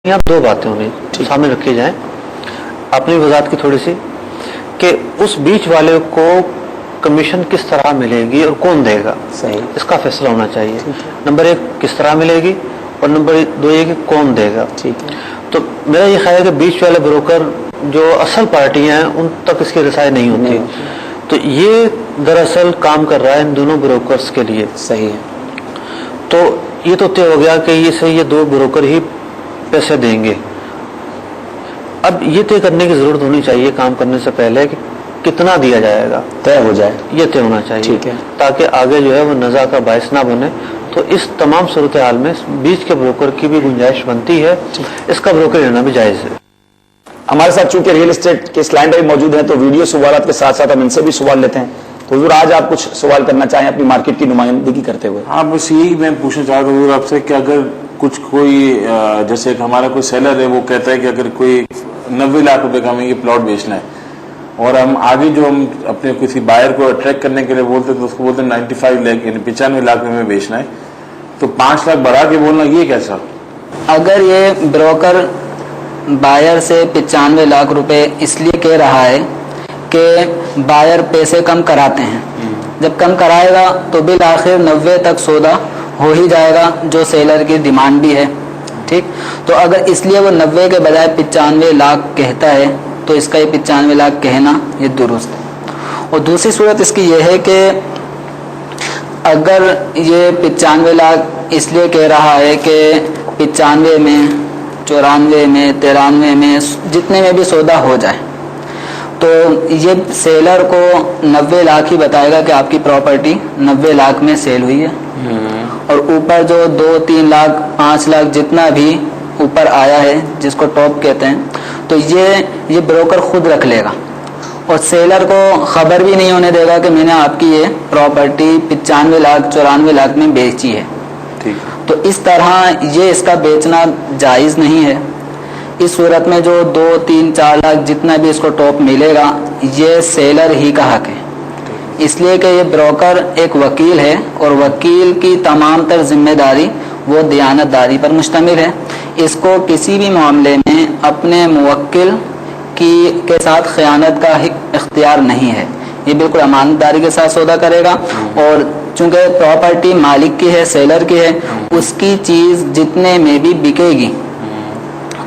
यहाँ दो बातें होनी सामने रखी जाएं, अपनी वजाहत की थोड़ी सी, कि उस बीच वाले को कमीशन किस तरह मिलेगी और कौन देगा, सही, इसका फैसला होना चाहिए। नंबर एक, किस तरह मिलेगी, और नंबर दो ये कि कौन देगा। ठीक है। तो मेरा ये ख्याल है कि बीच वाले ब्रोकर जो असल पार्टियां हैं उन तक इसकी रसाई नहीं होती, तो ये दरअसल काम कर रहा है इन दोनों ब्रोकर्स के लिए। सही है। तो ये तो तय हो गया कि ये दो ब्रोकर ही पैसे देंगे। अब ये तय करने की जरूरत होनी चाहिए काम करने से पहले कि कितना दिया जाएगा, तय हो जाए, ये तय होना चाहिए। ठीक है। ताकि आगे जो है वो नज़ा का बायस ना बने। तो इस तमाम सूरत हाल में बीच के ब्रोकर की भी गुंजाइश बनती है, इसका ब्रोकर लेना भी जायज़ है। हमारे साथ चूंकि रियल एस्टेट के इस्लाम भाई मौजूद हैं, तो वीडियो सवालात के साथ साथ हम इनसे भी सवाल लेते हैं। तो हुजूर, आज आप कुछ सवाल करना चाहें अपनी मार्केट की नुमाइंदगी करते हुए? हाँ, बस यही मैं पूछना चाहता हूँ आपसे कि अगर कुछ कोई जैसे एक हमारा कोई सेलर है, वो कहता है कि अगर कोई 90 लाख रुपए का हमें ये प्लॉट बेचना है, और हम आगे जो हम अपने किसी बायर को अट्रैक्ट करने के लिए बोलते हैं तो उसको बोलते हैं 95 लाख यानी 95 लाख में हमें बेचना है, तो 5 लाख बढ़ा के बोलना ये कैसा? अगर ये ब्रोकर बायर से 95 लाख रुपए इसलिए कह रहा है कि बायर पैसे कम कराते हैं, जब कम कराएगा तो बिल आखिर 90 तक सौदा हो ही जाएगा, जो सेलर की डिमांड भी है। ठीक, तो अगर इसलिए वो 90 के बजाय 95 लाख कहता है तो इसका ये 95 लाख कहना ये दुरुस्त है। और दूसरी सूरत इसकी ये है कि अगर ये 95 लाख इसलिए कह रहा है कि 95 में, 94 में, 93 में, जितने में भी सौदा हो जाए, तो ये सेलर को 90 लाख ही बताएगा कि आपकी प्रॉपर्टी 90 लाख में सेल हुई है, और ऊपर जो 2, 3 लाख, 5 लाख जितना भी ऊपर आया है, जिसको टॉप कहते हैं, तो ये ब्रोकर खुद रख लेगा और सेलर को खबर भी नहीं होने देगा कि मैंने आपकी ये प्रॉपर्टी 95 लाख, 94 लाख में बेची है। ठीक। तो इस तरह ये इसका बेचना जायज़ नहीं है। इस सूरत में जो 2, 3, 4 लाख जितना भी इसको टॉप मिलेगा, ये सेलर ही का हक है, इसलिए कि ये ब्रोकर एक वकील है और वकील की तमाम तर जिम्मेदारी वो दयानतदारी पर मुश्तमिल है। इसको किसी भी मामले में अपने मुवक्किल के साथ खयानत का इख्तियार नहीं है, ये बिल्कुल अमानतदारी के साथ सौदा करेगा। और चूंकि प्रॉपर्टी मालिक की है, सेलर की है, उसकी चीज़ जितने में भी बिकेगी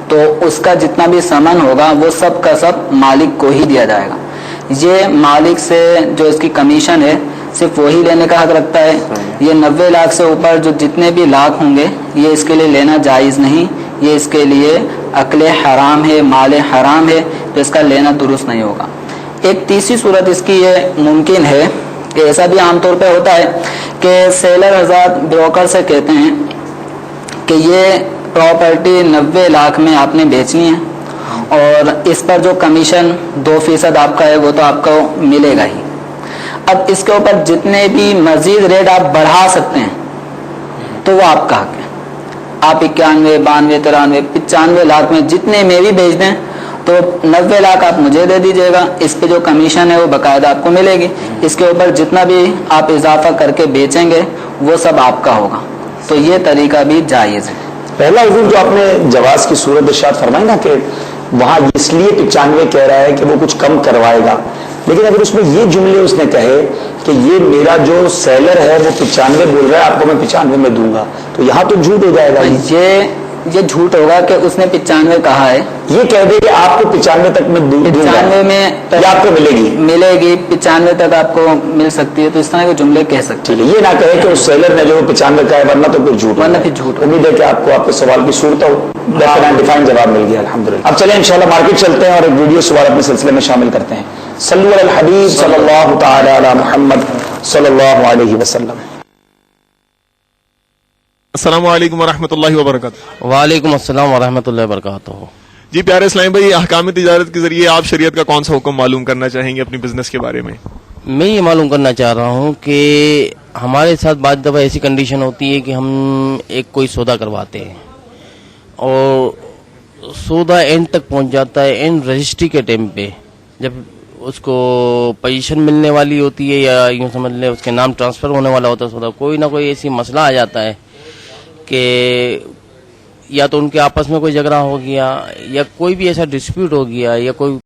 तो उसका जितना भी सामान होगा वो सब का सब मालिक को ही दिया जाएगा। ये मालिक से जो इसकी कमीशन है सिर्फ वही लेने का हक रखता है। ये 90 लाख से ऊपर जो जितने भी लाख होंगे ये इसके लिए लेना जायज़ नहीं, ये इसके लिए अक्ले हराम है, माले हराम है, तो इसका लेना दुरुस्त नहीं होगा। एक तीसरी सूरत इसकी ये मुमकिन है कि ऐसा भी आमतौर पर होता है कि सेलर हज़रात ब्रोकर से कहते हैं कि ये प्रॉपर्टी 90 लाख में आपने बेचनी है और इस पर जो कमीशन 2% आपका है वो तो आपको मिलेगा ही। अब इसके ऊपर जितने भी मजीद रेट आप बढ़ा सकते हैं तो वो आपका हक है। आप 91, 92, 93, 95 लाख में जितने में भी बेच दें तो 90 लाख आप मुझे दे दीजिएगा, इस पे जो कमीशन है वो बाकायदा आपको मिलेगी। इसके ऊपर जितना भी आप इजाफा करके बेचेंगे वो सब आपका होगा। तो ये तरीका भी जायज़ है। पहला हुजूर जो आपने जवाज की सूरत इरशाद फरमाई ना कि वहां इसलिए 95 कह रहा है कि वो कुछ कम करवाएगा, लेकिन अगर उसमें ये जुमले उसने कहे कि ये मेरा जो सेलर है वो 95 बोल रहा है, आपको मैं 95 में दूंगा, तो यहाँ तो झूठ हो जाएगा। ये झूठ होगा कि उसने 95 कहा है। ये कह दे कि आपको 95 तक में दूंगा, 95 में या आपको मिलेगी 95 तक आपको मिल सकती है, तो इस तरह के जुमले कह सकते हैं। ये ना कहे कि उस सेलर ने जो 95 का है, वरना तो फिर झूठ, वरना फिर झूठ। उम्मीद है कि आपको आपके सवाल की सूरत डिफाइन जवाब मिल गया, अल्हम्दुलिल्लाह। अब चले इंशाल्लाह मार्केट चलते हैं और एक वीडियो सवाल अपने सिलसिले में शामिल करते हैं। सल्लल्लाहु अलैहि हबीब सल्लल्लाहु तआला अला मुहम्मद सल्लल्लाहु अलैहि वसल्लम। अस्सलामु अलैकुम वरहमतुल्लाहि वबरकातुहू। वालेकुम अस्सलाम वरहमतुल्लाहि वबरकातुहू। जी प्यारे इस्लाम भाई, अहकाम तिजारत के जरिए आप शरीयत का कौन सा हुक्म मालूम करना चाहेंगे अपनी बिजनेस के बारे में? मैं ये मालूम करना चाह रहा हूँ कि हमारे साथ बाद दफ़ा ऐसी कंडीशन होती है कि हम एक कोई सौदा करवाते हैं और सौदा एंड तक पहुँच जाता है, एंड रजिस्ट्री के टाइम पे जब उसको पोजीशन मिलने वाली होती है या यूँ समझ लें उसके नाम ट्रांसफ़र होने वाला होता है सौदा, कोई ना कोई ऐसी मसला आ जाता है कि या तो उनके आपस में कोई झगड़ा हो गया या कोई भी ऐसा डिस्प्यूट हो गया या कोई